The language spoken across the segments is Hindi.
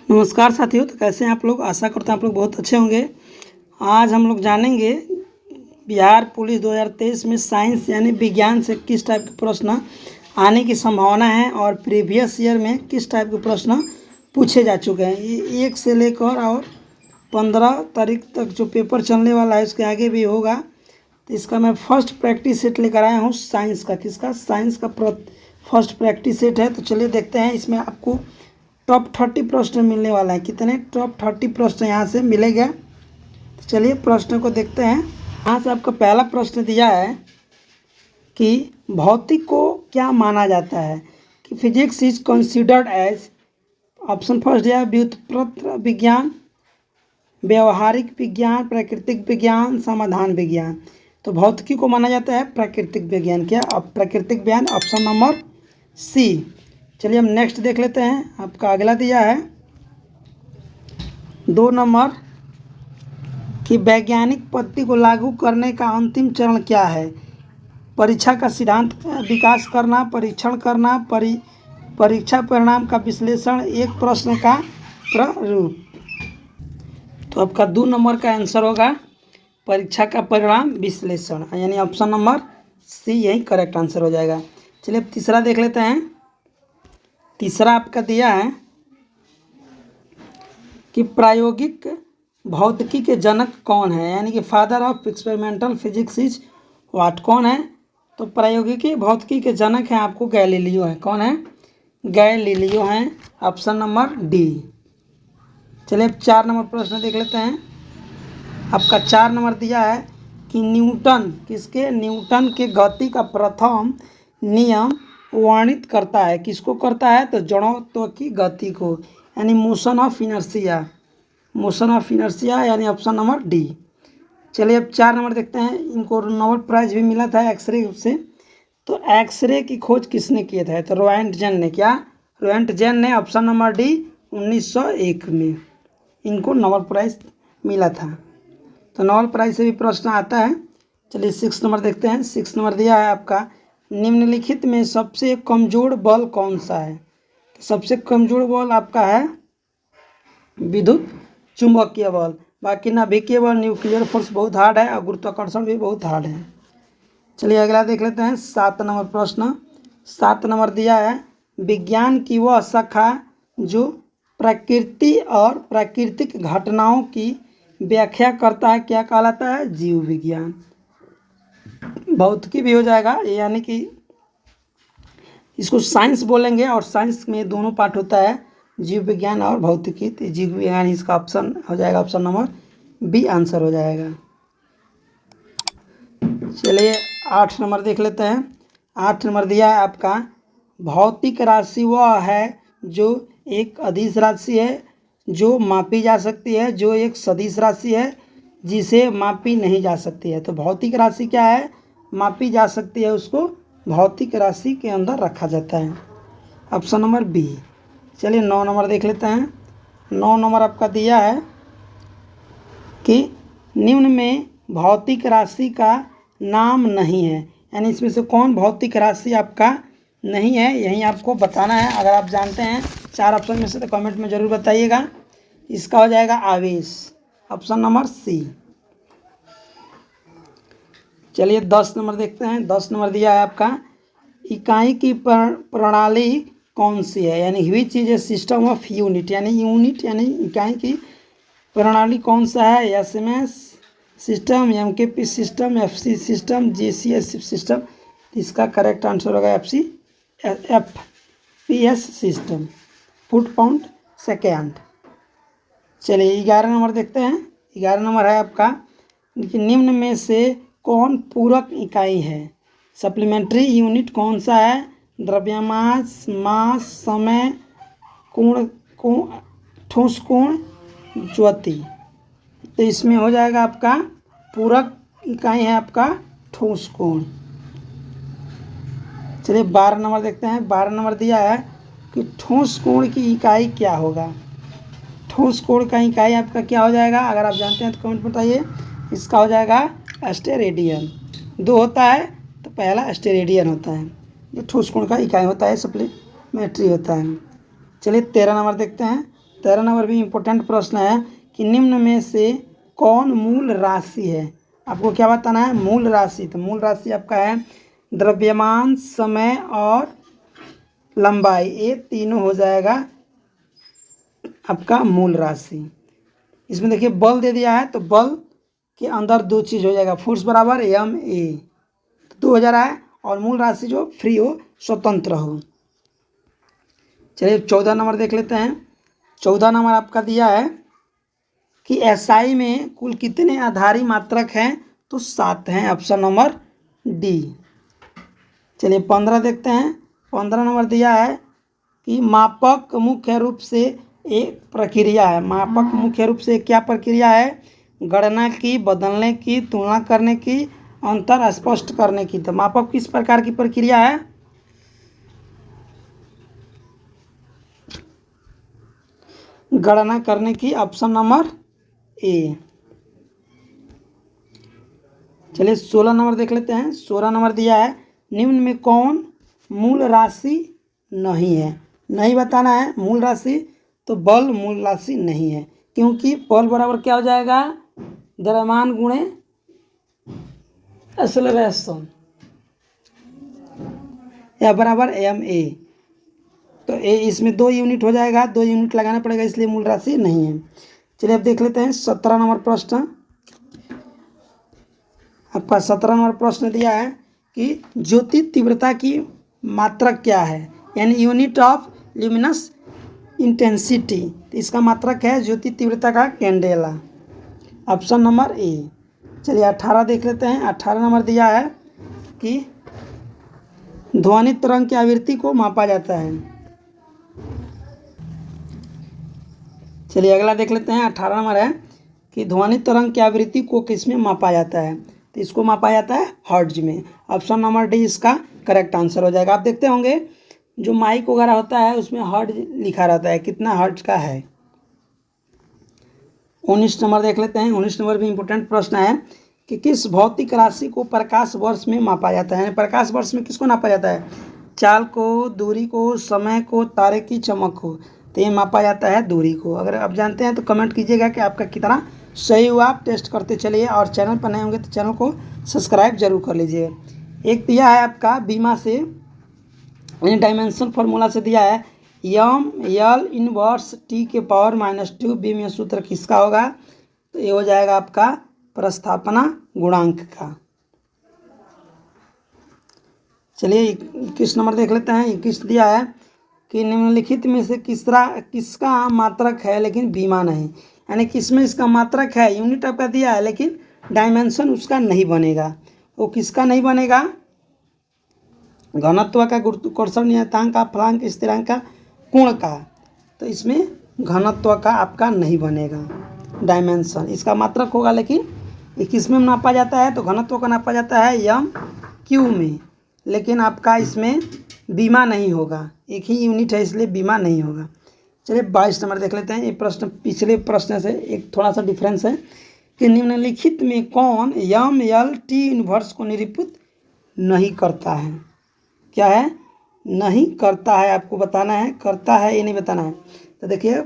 नमस्कार साथियों। तो कैसे हैं आप लोग? आशा करते हैं आप लोग बहुत अच्छे होंगे। आज हम लोग जानेंगे बिहार पुलिस 2023 में साइंस यानी विज्ञान से किस टाइप के प्रश्न आने की संभावना है और प्रीवियस ईयर में किस टाइप के प्रश्न पूछे जा चुके हैं। ये 1 से लेकर और 15 तारीख तक जो पेपर चलने वाला है उसके आगे भी होगा। तो इसका मैं फर्स्ट प्रैक्टिस सेट लेकर आया हूँ साइंस का। किसका? साइंस का फर्स्ट प्रैक्टिस सेट है। तो चलिए देखते हैं इसमें आपको टॉप 30 प्रश्न मिलने वाला है। कितने? टॉप 30 प्रश्न यहाँ से मिलेगा। तो चलिए प्रश्न को देखते हैं। यहाँ से आपका पहला प्रश्न दिया है कि भौतिक को क्या माना जाता है कि physics is considered as. Option first दिया व्युत्पन्न विज्ञान, व्यवहारिक विज्ञान, प्राकृतिक विज्ञान, समाधान विज्ञान। तो भौतिकी को माना जाता है प्राकृतिक विज्ञान। क्या? अब प्राकृतिक विज्ञान, ऑप्शन नंबर सी। चलिए हम नेक्स्ट देख लेते हैं। आपका अगला दिया है 2 नंबर कि वैज्ञानिक पद्धति को लागू करने का अंतिम चरण क्या है? परीक्षा का सिद्धांत विकास करना, परीक्षण करना, परीक्षा परिणाम का विश्लेषण, एक प्रश्न का प्रारूप। तो आपका 2 नंबर का आंसर होगा परीक्षा का परिणाम विश्लेषण, यानी ऑप्शन नंबर सी यही करेक्ट आंसर हो जाएगा। चलिए अब तीसरा देख लेते हैं। तीसरा आपका दिया है कि प्रायोगिक भौतिकी के जनक कौन है, यानी कि father of experimental physics is what. कौन है? तो प्रायोगिकी भौतिकी के जनक हैं आपको गैलीलियो है। कौन है? गैलीलियो हैं, ऑप्शन नंबर डी। चलिए अब 4 नंबर प्रश्न देख लेते हैं। आपका 4 नंबर दिया है कि न्यूटन किसके? न्यूटन के गति का प्रथम नियम वर्णित करता है। किसको करता है? तो जड़त्व की गति को, यानी motion of inertia. Motion of inertia यानी ऑप्शन नंबर डी। चलिए अब 4 नंबर देखते हैं। इनको नोबेल प्राइज भी मिला था एक्सरे से। तो एक्सरे की खोज किसने किया था? तो रोएंटजेन ने। क्या? रोएंटजेन ने, ऑप्शन नंबर डी, 1901 में इनको नोबेल प्राइज मिला था। तो नोबेल प्राइज से भी प्रश्न आता है। चलिए 6 नंबर देखते हैं। 6 नंबर दिया है आपका निम्नलिखित में सबसे कमजोर बल कौन सा है? तो सबसे कमजोर बल आपका है विद्युत चुंबकीय बल। बाकी नाभिकीय बल, न्यूक्लियर फोर्स बहुत हार्ड है और गुरुत्वाकर्षण भी बहुत हार्ड है। चलिए अगला देख लेते हैं। 7 नंबर प्रश्न। 7 नंबर दिया है विज्ञान की वह शाखा जो प्रकृति और प्राकृतिक घटनाओं की व्याख्या करता है, क्या कहलाता है? जीव विज्ञान। भौतिकी भी हो जाएगा, यानी कि इसको साइंस बोलेंगे और साइंस में दोनों पार्ट होता है, जीव विज्ञान और भौतिकी। तो जीव विज्ञान इसका ऑप्शन हो जाएगा, ऑप्शन नंबर बी आंसर हो जाएगा। चलिए 8 नंबर देख लेते हैं। 8 नंबर दिया है आपका भौतिक राशि वह है जो एक अदिश राशि है जो मापी जा सकती है, जो एक सदिश राशि है जिसे मापी नहीं जा सकती है। तो भौतिक राशि क्या है? मापी जा सकती है, उसको भौतिक राशि के अंदर रखा जाता है, ऑप्शन नंबर बी। चलिए 9 नंबर देख लेते हैं। 9 नंबर आपका दिया है कि निम्न में भौतिक राशि का नाम नहीं है, यानी इसमें से कौन भौतिक राशि आपका नहीं है, यही आपको बताना है। अगर आप जानते हैं 4 ऑप्शन में से तो कमेंट में ज़रूर बताइएगा। इसका हो जाएगा आवेश, ऑप्शन नंबर सी। चलिए 10 नंबर देखते हैं। 10 नंबर दिया है आपका इकाई की प्रणाली कौन सी है, यानी which is a system of unit, यानी यूनिट यानी इकाई की प्रणाली कौन सा है? SMS system, MKP system, FC system, GCS system. इसका करेक्ट आंसर होगा FPS system, foot pound second. चलिए 11 नंबर देखते हैं। 11 नंबर है आपका कि निम्न में से कौन पूरक इकाई है? सप्लीमेंट्री यूनिट कौन सा है? द्रव्यमान, मास, समय, ठोस कोण, ज्योति। तो इसमें हो जाएगा आपका पूरक इकाई है आपका ठोस कोण। चलिए 12 नंबर देखते हैं। 12 नंबर दिया है कि ठोस कोण की इकाई क्या होगा? ठोस कोण का इकाई आपका क्या हो जाएगा? अगर आप जानते हैं तो कमेंट बताइए। इसका हो जाएगा एस्टेरेडियन। 2 होता है तो पहला एस्टेरेडियन होता है, जो ठोस कोण का इकाई होता है, सप्लीमेंट्री होता है। चलिए 13 नंबर देखते हैं। 13 नंबर भी इम्पोर्टेंट प्रश्न है कि निम्न में से कौन मूल राशि है। आपको क्या बताना है, मूल राशि। तो मूल राशि आपका है द्रव्यमान, समय और लंबाई, ये तीनों हो जाएगा आपका मूल राशि। इसमें देखिए बल दे दिया है, तो बल के अंदर दो चीज़ हो जाएगा, फोर्स बराबर एम ए, तो 2 हो जा रहा है, और मूल राशि जो फ्री हो, स्वतंत्र हो। चलिए 14 नंबर देख लेते हैं। 14 नंबर आपका दिया है कि एसआई में कुल कितने आधारी मात्रक हैं, तो 7 हैं, ऑप्शन नंबर डी। चलिए 15 देखते हैं। 15 नंबर दिया है कि मापक मुख्य रूप से एक प्रक्रिया है। मापक मुख्य रूप से क्या प्रक्रिया है, गणना की, बदलने की, तुलना करने की, अंतर स्पष्ट करने की। तो मापक किस प्रकार की प्रक्रिया है, गणना करने की, ऑप्शन नंबर ए। चलिए 16 नंबर देख लेते हैं। 16 नंबर दिया है निम्न में कौन मूल राशि नहीं है। नहीं बताना है मूल राशि, तो बल मूल राशि नहीं है, क्योंकि बल बराबर क्या हो जाएगा, द्रव्यमान गुणे एक्सेलरेशन, या बराबर एम ए। तो ए इसमें 2 यूनिट हो जाएगा, 2 यूनिट लगाना पड़ेगा, इसलिए मूल राशि नहीं है। चलिए अब देख लेते हैं 17 नंबर प्रश्न। आपका 17 नंबर प्रश्न दिया है कि ज्योति तीव्रता की मात्रक क्या है, यानी यूनिट ऑफ ल्यूमिनस इंटेंसिटी। तो इसका मात्रक है ज्योति तीव्रता का कैंडेला, ऑप्शन नंबर ए। चलिए 18 देख लेते हैं। 18 नंबर दिया है कि ध्वनि तरंग की आवृत्ति को मापा जाता है। चलिए अगला देख लेते हैं। 18 नंबर है कि ध्वनि तरंग की आवृत्ति को किस में मापा जाता है, तो इसको मापा जाता है हर्ट्ज में, ऑप्शन नंबर डी इसका करेक्ट आंसर हो जाएगा। आप देखते होंगे जो माइक वगैरह होता है उसमें हर्ट्ज लिखा रहता है, कितना हर्ट्ज का है। 19 नंबर देख लेते हैं। 19 नंबर भी इम्पोर्टेंट प्रश्न है कि किस भौतिक राशि को प्रकाश वर्ष में मापा जाता है। प्रकाश वर्ष में किसको नापा जाता है, चाल को, दूरी को, समय को, तारे की चमक को। तो ये मापा जाता है दूरी को। अगर आप जानते हैं तो कमेंट कीजिएगा कि आपका कितना सही हुआ। आप टेस्ट करते चलिए, और चैनल पर नए होंगे तो चैनल को सब्सक्राइब जरूर कर लीजिए। एक दिया है आपका बीमा से, यानी डायमेंशन फार्मूला से दिया है यम यल इनवर्स टी के पावर -2 बी में सूत्र किसका होगा, तो ये हो जाएगा आपका प्रस्थापना गुणांक का। चलिए 21 नंबर देख लेते हैं। 21 दिया है कि निम्नलिखित में से किसका मात्रक है लेकिन बीमा नहीं, यानी किसमें इसका मात्रक है, यूनिट आपका दिया है लेकिन डायमेंशन उसका नहीं बनेगा। वो किसका नहीं बनेगा, घनत्व का, गुरुत्वाकर्षण नियतांक का, फलांक स्थिरांक का, कोण का। तो इसमें घनत्व का आपका नहीं बनेगा डायमेंशन, इसका मात्रक होगा। लेकिन ये किस में नापा जाता है, तो घनत्व का नापा जाता है एम क्यू में, लेकिन आपका इसमें बीमा नहीं होगा, एक ही यूनिट है इसलिए बीमा नहीं होगा। चलिए 22 नंबर देख लेते हैं। ये प्रश्न पिछले प्रश्न से एक थोड़ा सा डिफरेंस है कि निम्नलिखित में कौन यम यल टी इनवर्स को निरूपित नहीं करता है। क्या है, नहीं करता है, आपको बताना है, करता है ये नहीं बताना है। तो देखिए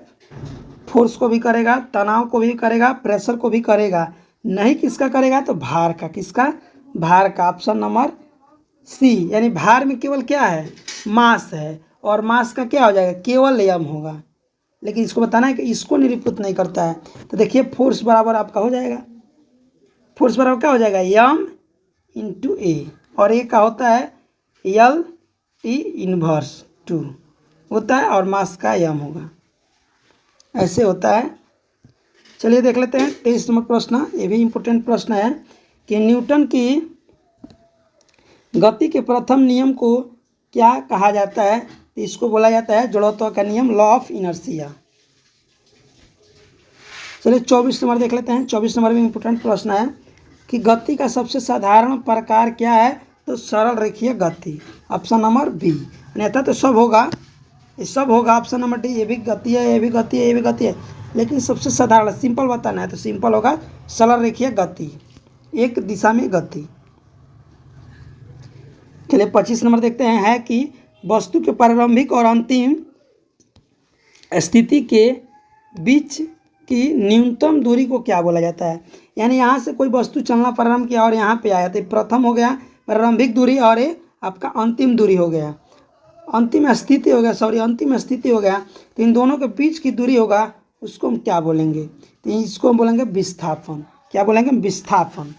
फोर्स को भी करेगा, तनाव को भी करेगा, प्रेशर को भी करेगा, नहीं किसका करेगा, तो भार का। किसका, भार का, ऑप्शन नंबर सी। यानी भार में केवल क्या है, मास है, और मास का क्या हो जाएगा, केवल यम होगा। लेकिन इसको बताना है कि इसको निरूपित नहीं करता है। तो देखिए फोर्स बराबर आपका हो जाएगा, फोर्स बराबर क्या हो जाएगा, यम इंटू ए, और ए का होता है यल टी इनवर्स 2 होता है, और मास का यम होगा, ऐसे होता है। चलिए देख लेते हैं 23 नंबर प्रश्न। ये भी इम्पोर्टेंट प्रश्न है कि न्यूटन की गति के प्रथम नियम को क्या कहा जाता है, तो इसको बोला जाता है जड़त्व का नियम, लॉ ऑफ इनर्शिया। चलिए 24 नंबर देख लेते हैं। 24 नंबर में इम्पोर्टेंट प्रश्न है कि गति का सबसे साधारण प्रकार क्या है, तो सरल रेखीय गति, ऑप्शन नंबर बी। अन्यथा तो सब होगा, ये सब होगा, ऑप्शन नंबर डी। ये भी गति है, ये भी गति है, ये भी गति है, लेकिन सबसे साधारण सिंपल बताना है तो सिंपल होगा सरल रेखीय गति, एक दिशा में गति। चलिए 25 नंबर देखते हैं, है कि वस्तु के प्रारंभिक और अंतिम स्थिति के बीच की न्यूनतम दूरी को क्या बोला जाता है। यानी यहाँ से कोई वस्तु चलना प्रारंभ किया और यहाँ पे आया तो प्रथम हो गया प्रारंभिक दूरी और ये आपका अंतिम दूरी हो गया, अंतिम स्थिति हो गया, सॉरी अंतिम स्थिति हो गया। तो इन दोनों के बीच की दूरी होगा उसको हम क्या बोलेंगे, तो इसको हम बोलेंगे विस्थापन। क्या बोलेंगे, विस्थापन।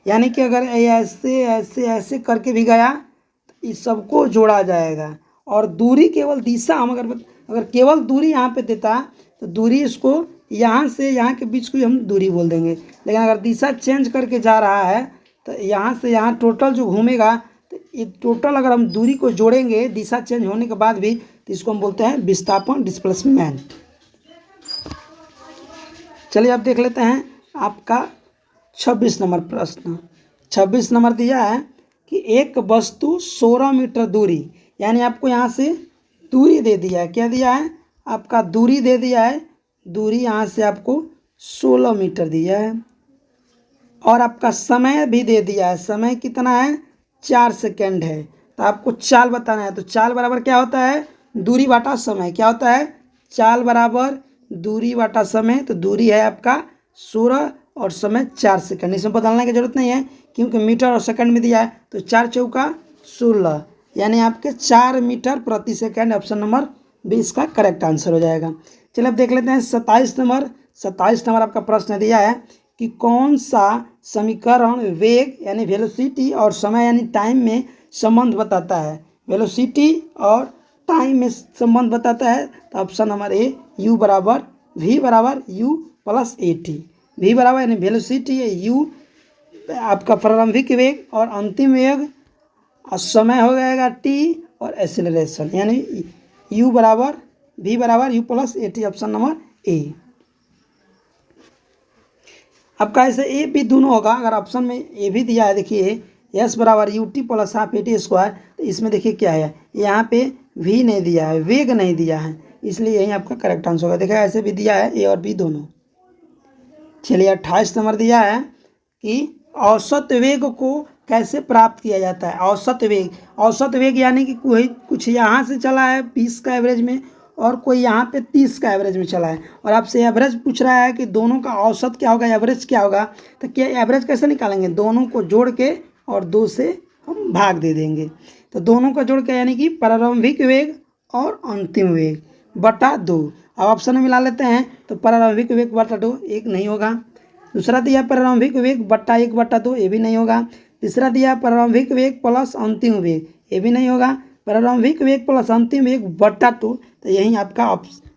यानी कि अगर ऐसे ऐसे ऐसे करके भी गया तो इस सबको जोड़ा जाएगा और दूरी केवल दिशा हम अगर केवल दूरी यहाँ पे देता तो दूरी इसको यहाँ से यहाँ के बीच को हम दूरी बोल देंगे। लेकिन अगर दिशा चेंज करके जा रहा है तो यहाँ से यहाँ टोटल जो घूमेगा तो ये टोटल अगर हम दूरी को जोड़ेंगे दिशा चेंज होने के बाद भी तो इसको हम बोलते हैं विस्थापन, डिस्प्लेसमेंट। चलिए अब देख लेते हैं आपका 26 नंबर प्रश्न। 26 नंबर दिया है कि एक वस्तु 16 मीटर दूरी, यानी आपको यहाँ से दूरी दे दिया है, क्या दिया है आपका दूरी दे दिया है, दूरी यहाँ से आपको 16 मीटर दिया है और आपका समय भी दे दिया है, समय कितना है 4 सेकेंड है। तो आपको चाल बताना है, तो चाल बराबर क्या होता है दूरी बाटा समय, क्या होता है चाल बराबर दूरी बाटा समय। तो दूरी है आपका 16 और समय 4 सेकंड, इसमें बदलने की जरूरत नहीं है क्योंकि मीटर और सेकंड में दिया है। तो 4 चौका 16 यानी आपके 4 मीटर प्रति सेकंड, ऑप्शन नंबर 20 का करेक्ट आंसर हो जाएगा। चलिए अब देख लेते हैं 27 नंबर। 27 नंबर आपका प्रश्न दिया है कि कौन सा समीकरण वेग यानी वेलोसिटी और समय यानी टाइम में संबंध बताता है। वेलोसिटी और टाइम में संबंध बताता है। तो ऑप्शन नंबर ए u बराबर v बराबर u plus A T. v बराबर यानी वेलोसिटी है, u आपका प्रारंभिक वेग और अंतिम वेग, और समय हो जाएगा t और एक्सेलरेशन यानी u बराबर v बराबर u plus A T, option number A. आपका ऐसे ए बी दोनों होगा। अगर ऑप्शन में ए भी दिया है देखिए एस बराबर U T plus half A T square, तो इसमें देखिए क्या है यहाँ पे वी नहीं दिया है, वेग नहीं दिया है, इसलिए यही आपका करेक्ट आंसर होगा। देखा ऐसे भी दिया है ए और बी दोनों। चलिए 28 नंबर दिया है कि औसत वेग को कैसे प्राप्त किया जाता है। औसत वेग यानी कि कोई कुछ यहाँ से चला है 20 का एवरेज में और कोई यहाँ पे 30 का एवरेज में चला है और आपसे एवरेज पूछ रहा है कि दोनों का औसत क्या होगा, एवरेज क्या होगा। तो क्या एवरेज कैसे निकालेंगे, दोनों को जोड़ के और 2 से हम भाग दे देंगे। तो दोनों को जोड़ के यानी कि प्रारंभिक वेग और अंतिम वेग बटा 2। अब ऑप्शन में मिला लेते हैं तो प्रारंभिक वेग बटा 2 एक नहीं होगा। दूसरा दिया प्रारंभिक वेग बटा 1 बटा 2, ये भी नहीं होगा। तीसरा दिया प्रारंभिक वेग प्लस अंतिम वेग, ये भी नहीं होगा। प्रारंभिक वेग प्लस अंतिम वेग बटा 2, तो यही आपका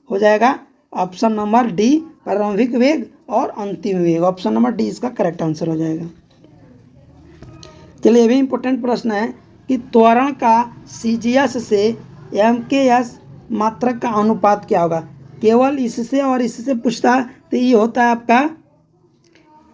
हो जाएगा ऑप्शन नंबर डी, प्रारंभिक वेग और अंतिम वेग। ऑप्शन नंबर डी इसका करेक्ट आंसर हो जाएगा। चलिए ये भी इम्पोर्टेंट प्रश्न है कि त्वरण का CGS से MKS मात्रक का अनुपात क्या होगा। केवल इससे और इससे पूछता है तो ये होता है आपका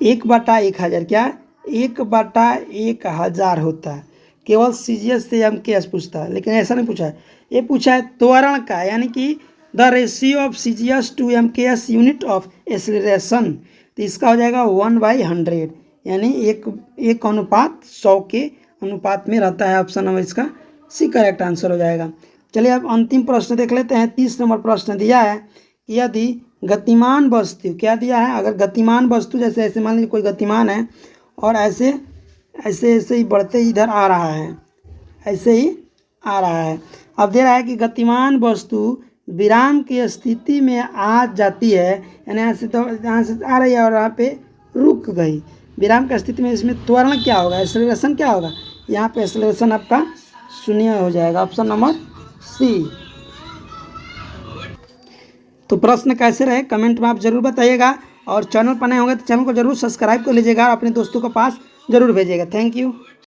1/1000, क्या 1/1000 होता है। केवल CGS से MKS पूछता है, लेकिन ऐसा नहीं पूछा है, ये पूछा है त्वरण का, यानी कि the ratio of CGS to MKS unit of acceleration. तो इसका हो जाएगा 1/100 यानी 1:100 के अनुपात में रहता है। ऑप्शन नंबर इसका सी करेक्ट आंसर हो जाएगा। चलिए अब अंतिम प्रश्न देख लेते हैं। 30 नंबर प्रश्न दिया है कि यदि गतिमान वस्तु, क्या दिया है, अगर गतिमान वस्तु जैसे ऐसे मान लीजिए कोई गतिमान है और ऐसे ही बढ़ते इधर आ रहा है, ऐसे ही आ रहा है। अब दे रहा है कि गतिमान वस्तु विराम की स्थिति में आ जाती है, यानी यहाँ से आ रही है और यहाँ पे रुक गई। विराम की स्थिति में इसमें त्वरण क्या होगा, एक्सेलरेशन क्या होगा। यहाँ पे एक्सेलरेशन आपका 0 हो जाएगा। Option number C. तो प्रश्न कैसे रहे कमेंट में आप जरूर बताइएगा और चैनल पर नए होंगे तो चैनल को जरूर सब्सक्राइब कर लीजिएगा और अपने दोस्तों के पास जरूर भेजिएगा। Thank you.